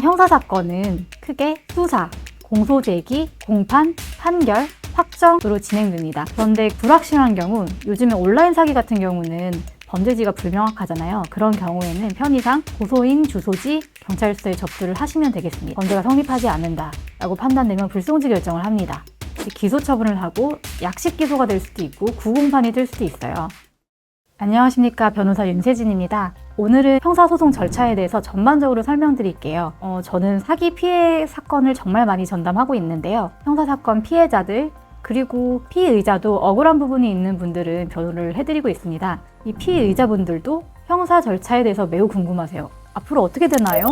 형사사건은 크게 수사, 공소제기, 공판, 판결, 확정으로 진행됩니다. 그런데 불확실한 경우, 요즘에 온라인 사기 같은 경우는 범죄지가 불명확하잖아요. 그런 경우에는 편의상 고소인 주소지 경찰서에 접수를 하시면 되겠습니다. 범죄가 성립하지 않는다라고 판단되면 불송치 결정을 합니다. 기소 처분을 하고 약식 기소가 될 수도 있고 구공판이 될 수도 있어요. 안녕하십니까, 변호사 윤세진입니다. 오늘은 형사소송 절차에 대해서 전반적으로 설명드릴게요. 저는 사기 피해 사건을 정말 많이 전담하고 있는데요. 형사사건 피해자들 그리고 피의자도 억울한 부분이 있는 분들은 변호를 해드리고 있습니다. 이 피의자분들도 형사 절차에 대해서 매우 궁금하세요. 앞으로 어떻게 되나요?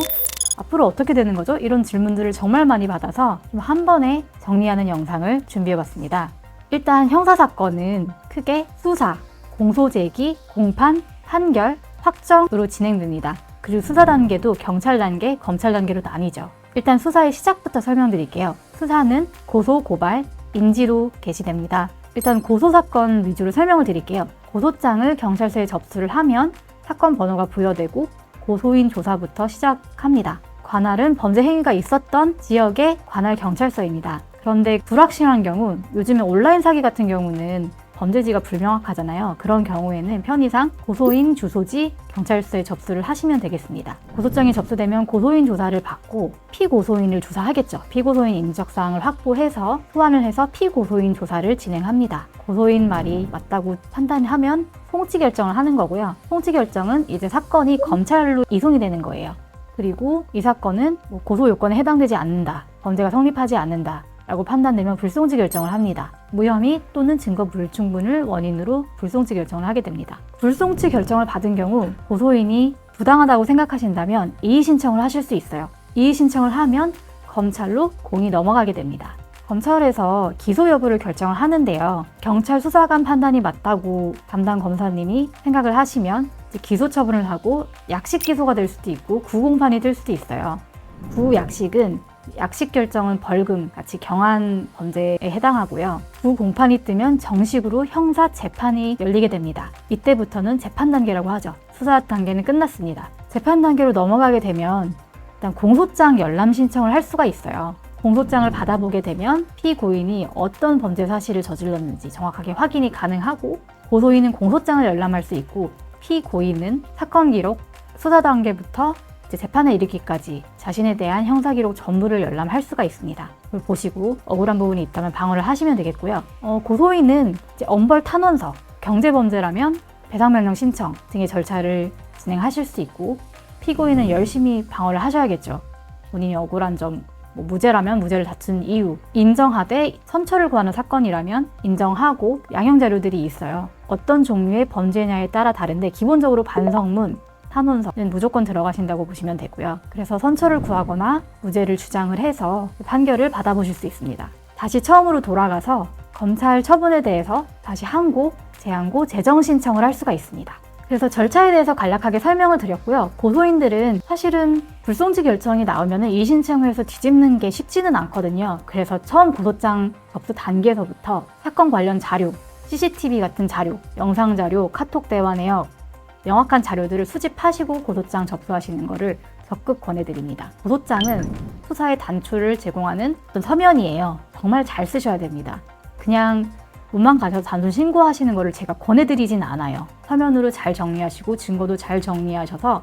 앞으로 어떻게 되는 거죠? 이런 질문들을 정말 많이 받아서 좀 한 번에 정리하는 영상을 준비해봤습니다. 일단 형사사건은 크게 수사, 공소제기, 공판, 판결, 확정으로 진행됩니다. 그리고 수사 단계도 경찰 단계, 검찰 단계로 나뉘죠. 일단 수사의 시작부터 설명드릴게요. 수사는 고소, 고발, 인지로 개시됩니다. 일단 고소사건 위주로 설명을 드릴게요. 고소장을 경찰서에 접수를 하면 사건 번호가 부여되고 고소인 조사부터 시작합니다. 관할은 범죄 행위가 있었던 지역의 관할 경찰서입니다. 그런데 불확실한 경우, 요즘에 온라인 사기 같은 경우는 범죄지가 불명확하잖아요. 그런 경우에는 편의상 고소인 주소지 경찰서에 접수를 하시면 되겠습니다. 고소장이 접수되면 고소인 조사를 받고 피고소인을 조사하겠죠. 피고소인 인적사항을 확보해서 소환을 해서 피고소인 조사를 진행합니다. 고소인 말이 맞다고 판단하면 송치 결정을 하는 거고요. 송치 결정은 이제 사건이 검찰로 이송이 되는 거예요. 그리고 이 사건은 고소 요건에 해당되지 않는다, 범죄가 성립하지 않는다 라고 판단되면 불송치 결정을 합니다. 무혐의 또는 증거 불충분을 원인으로 불송치 결정을 하게 됩니다. 불송치 결정을 받은 경우 고소인이 부당하다고 생각하신다면 이의 신청을 하실 수 있어요. 이의 신청을 하면 검찰로 공이 넘어가게 됩니다. 검찰에서 기소 여부를 결정을 하는데요. 경찰 수사관 판단이 맞다고 담당 검사님이 생각을 하시면 기소 처분을 하고 약식 기소가 될 수도 있고 구공판이 될 수도 있어요. 구약식은 약식 결정은 벌금, 같이 경한 범죄에 해당하고요. 구공판이 뜨면 정식으로 형사 재판이 열리게 됩니다. 이때부터는 재판 단계라고 하죠. 수사 단계는 끝났습니다. 재판 단계로 넘어가게 되면 일단 공소장 열람 신청을 할 수가 있어요. 공소장을 받아보게 되면 피고인이 어떤 범죄 사실을 저질렀는지 정확하게 확인이 가능하고, 고소인은 공소장을 열람할 수 있고 피고인은 사건 기록, 수사 단계부터 재판에 이르기까지 자신에 대한 형사 기록 전부를 열람할 수가 있습니다. 그걸 보시고 억울한 부분이 있다면 방어를 하시면 되겠고요. 고소인은 엄벌 탄원서, 경제범죄라면 배상명령 신청 등의 절차를 진행하실 수 있고, 피고인은 열심히 방어를 하셔야겠죠. 본인이 억울한 점, 무죄라면 무죄를 다툰 이유 인정하되 선처를 구하는 사건이라면 인정하고 양형 자료들이 있어요. 어떤 종류의 범죄냐에 따라 다른데 기본적으로 반성문, 탄원서는 무조건 들어가신다고 보시면 되고요. 그래서 선처를 구하거나 무죄를 주장을 해서 판결을 받아보실 수 있습니다. 다시 처음으로 돌아가서 검찰 처분에 대해서 다시 항고, 재항고, 재정 신청을 할 수가 있습니다. 그래서 절차에 대해서 간략하게 설명을 드렸고요. 고소인들은 사실은 불송치 결정이 나오면 이의 신청을 해서 뒤집는 게 쉽지는 않거든요. 그래서 처음 고소장 접수 단계에서부터 사건 관련 자료, CCTV 같은 자료, 영상 자료, 카톡 대화 내역, 명확한 자료들을 수집하시고 고소장 접수하시는 것을 적극 권해드립니다. 고소장은 수사의 단초를 제공하는 어떤 서면이에요. 정말 잘 쓰셔야 됩니다. 그냥 문만 가셔서 단순 신고하시는 것을 제가 권해드리진 않아요. 서면으로 잘 정리하시고 증거도 잘 정리하셔서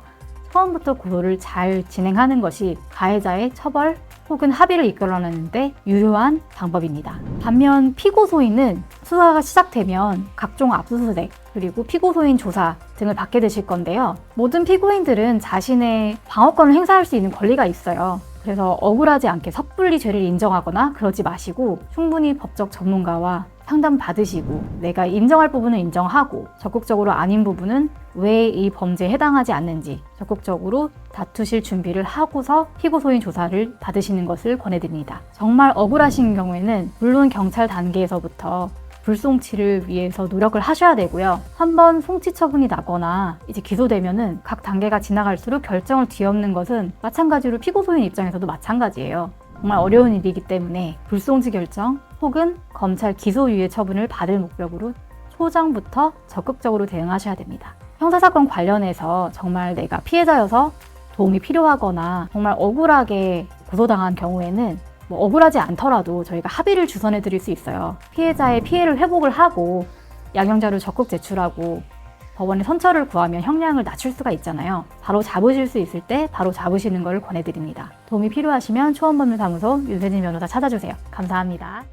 처음부터 고소를 잘 진행하는 것이 가해자의 처벌 혹은 합의를 이끌어내는데 유효한 방법입니다. 반면 피고소인은 수사가 시작되면 각종 압수수색 그리고 피고소인 조사 등을 받게 되실 건데요. 모든 피고인들은 자신의 방어권을 행사할 수 있는 권리가 있어요. 그래서 억울하지 않게 섣불리 죄를 인정하거나 그러지 마시고 충분히 법적 전문가와 상담 받으시고 내가 인정할 부분은 인정하고 적극적으로 아닌 부분은 왜 이 범죄에 해당하지 않는지 적극적으로 다투실 준비를 하고서 피고소인 조사를 받으시는 것을 권해드립니다. 정말 억울하신 경우에는 물론 경찰 단계에서부터 불송치를 위해서 노력을 하셔야 되고요. 한번 송치 처분이 나거나 이제 기소되면은 각 단계가 지나갈수록 결정을 뒤엎는 것은 마찬가지로 피고소인 입장에서도 마찬가지예요. 정말 어려운 일이기 때문에 불송치 결정 혹은 검찰 기소유예 처분을 받을 목적으로 초장부터 적극적으로 대응하셔야 됩니다. 형사사건 관련해서 정말 내가 피해자여서 도움이 필요하거나 정말 억울하게 고소당한 경우에는 억울하지 않더라도 저희가 합의를 주선해 드릴 수 있어요. 피해자의 피해를 회복을 하고 양형자료 적극 제출하고 법원에 선처를 구하면 형량을 낮출 수가 있잖아요. 바로 잡으실 수 있을 때 바로 잡으시는 걸 권해드립니다. 도움이 필요하시면 초원법률사무소 윤세진 변호사 찾아주세요. 감사합니다.